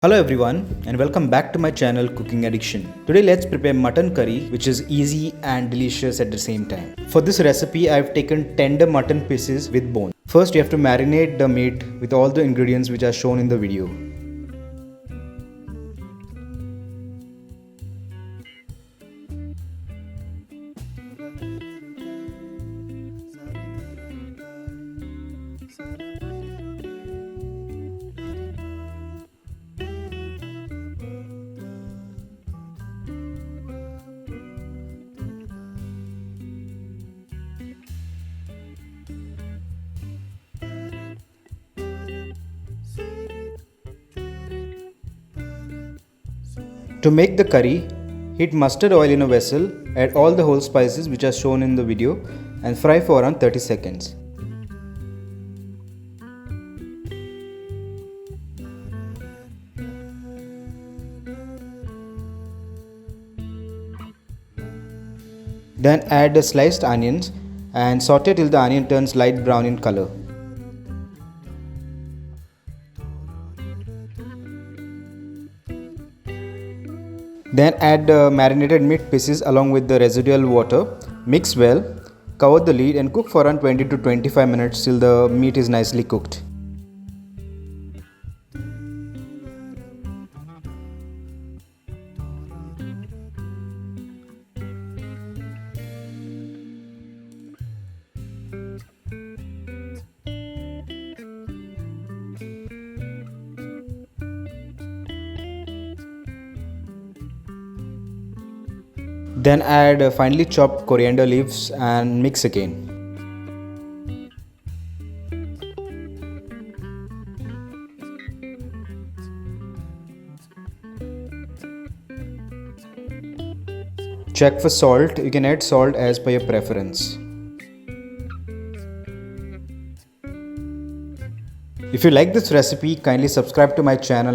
Hello everyone and welcome back to my channel Cooking Addiction. Today let's prepare mutton curry, which is easy and delicious at the same time. For this recipe I've taken tender mutton pieces with bone. First you have to marinate the meat with all the ingredients which are shown in the video. To make the curry, heat mustard oil in a vessel, add all the whole spices which are shown in the video and fry for around 30 seconds. Then add the sliced onions and saute till the onion turns light brown in color. Then add the marinated meat pieces along with the residual water. Mix well, cover the lid and cook for around 20 to 25 minutes till the meat is nicely cooked. Then add finely chopped coriander leaves and mix again. Check for salt. You can add salt as per your preference. If you like this recipe, kindly subscribe to my channel.